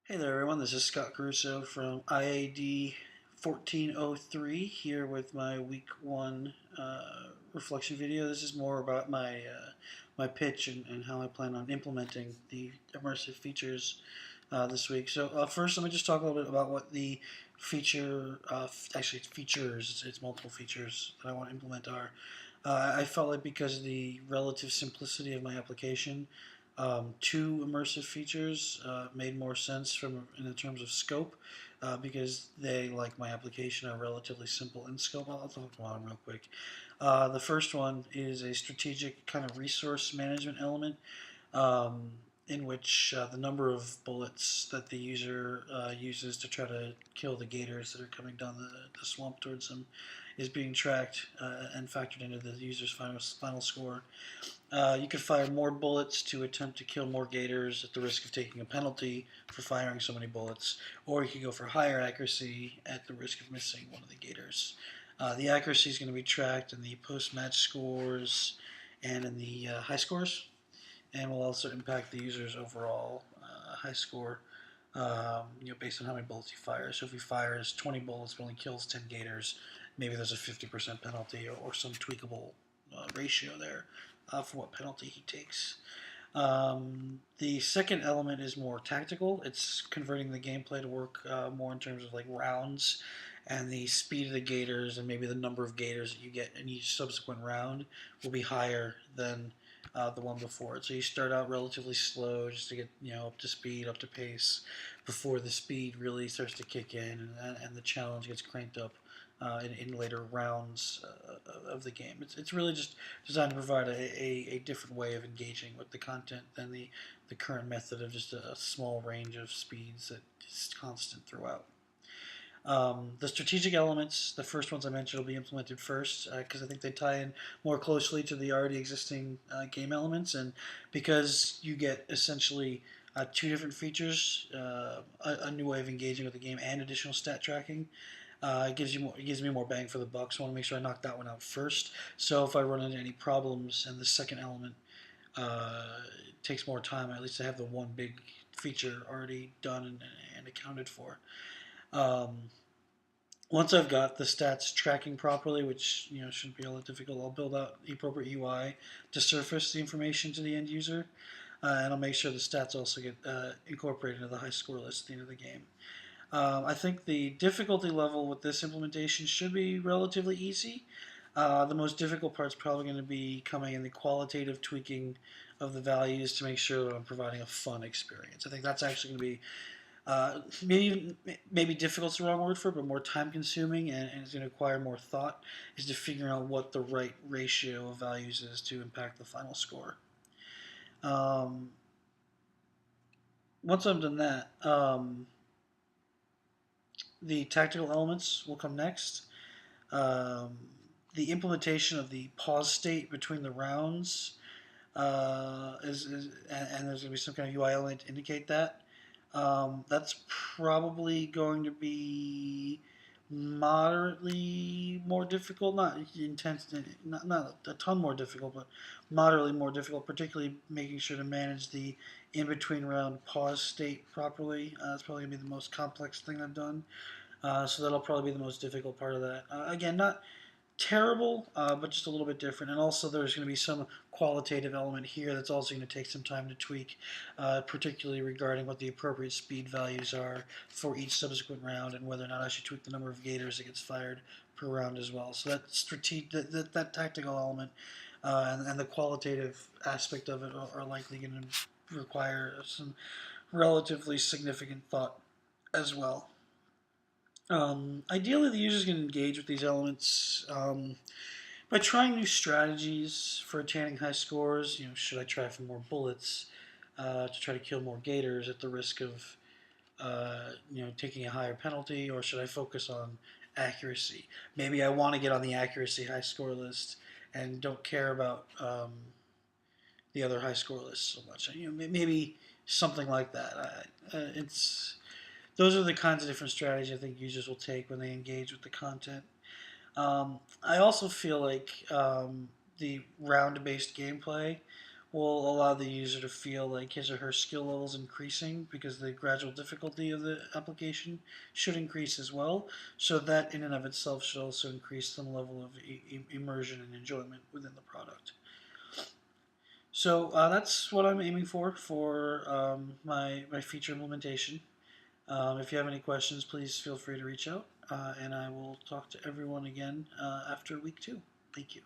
Hey there, everyone. This is Scott Caruso from IAD 1403 here with my week one reflection video. This is more about my pitch and how I plan on implementing the immersive features this week. So first, let me just talk a little bit about what the actually it's features, it's multiple features that I want to implement are. I felt like because of the relative simplicity of my application, two immersive features made more sense in the terms of scope because they, like my application, are relatively simple in scope. I'll talk about them real quick. The first one is a strategic kind of resource management element um, in which the number of bullets that the user uses to try to kill the gators that are coming down the swamp towards them is being tracked and factored into the user's final score. You could fire more bullets to attempt to kill more gators at the risk of taking a penalty for firing so many bullets, or you could go for higher accuracy at the risk of missing one of the gators. The accuracy is going to be tracked in the post-match scores and in the high scores, and will also impact the user's overall high score. Based on how many bullets he fires. So if he fires 20 bullets but only kills 10 gators, maybe there's a 50% penalty or some tweakable ratio there for what penalty he takes. The second element is more tactical. It's converting the gameplay to work more in terms of like rounds and the speed of the gators, and maybe the number of gators that you get in each subsequent round will be higher than the one before it. So you start out relatively slow just to get up to speed, up to pace, before the speed really starts to kick in and the challenge gets cranked up in later rounds of the game. It's really just designed to provide a different way of engaging with the content than the current method of just a small range of speeds that is constant throughout. The strategic elements, the first ones I mentioned, will be implemented first because I think they tie in more closely to the already existing game elements, and because you get essentially two different features, a new way of engaging with the game, and additional stat tracking. It gives me more bang for the buck. So I want to make sure I knock that one out first. So if I run into any problems and the second element takes more time, at least I have the one big feature already done and accounted for. Um, Once I've got the stats tracking properly, which shouldn't be all that difficult, I'll build out the appropriate UI to surface the information to the end user, and I'll make sure the stats also get incorporated into the high score list at the end of the game. I think the difficulty level with this implementation should be relatively easy. The most difficult part is probably going to be coming in the qualitative tweaking of the values to make sure that I'm providing a fun experience. I think that's actually going to be maybe difficult is the wrong word for it, but more time consuming and it's going to require more thought is to figure out what the right ratio of values is to impact the final score. Um, Once I've done that, the tactical elements will come next. Um, the implementation of the pause state between the rounds and there's going to be some kind of UI element to indicate that. That's probably going to be moderately more difficult, not intense, not a ton more difficult, but moderately more difficult, particularly making sure to manage the in-between round pause state properly. That's probably going to be the most complex thing I've done. So that'll probably be the most difficult part of that. Again, not terrible, but just a little bit different. And also, there's going to be some qualitative element here that's also going to take some time to tweak, particularly regarding what the appropriate speed values are for each subsequent round and whether or not I should tweak the number of gators that gets fired per round as well. So that tactical element and the qualitative aspect of it are likely going to require some relatively significant thought as well. Ideally, the users can engage with these elements by trying new strategies for attaining high scores. Should I try for more bullets to try to kill more gators at the risk of taking a higher penalty, or should I focus on accuracy? Maybe I want to get on the accuracy high score list and don't care about the other high score lists so much. Maybe something like that. It's Those are the kinds of different strategies I think users will take when they engage with the content. I also feel like the round-based gameplay will allow the user to feel like his or her skill level is increasing, because the gradual difficulty of the application should increase as well. So that in and of itself should also increase some level of immersion and enjoyment within the product. So that's what I'm aiming for my feature implementation. If you have any questions, please feel free to reach out, and I will talk to everyone again after week 2. Thank you.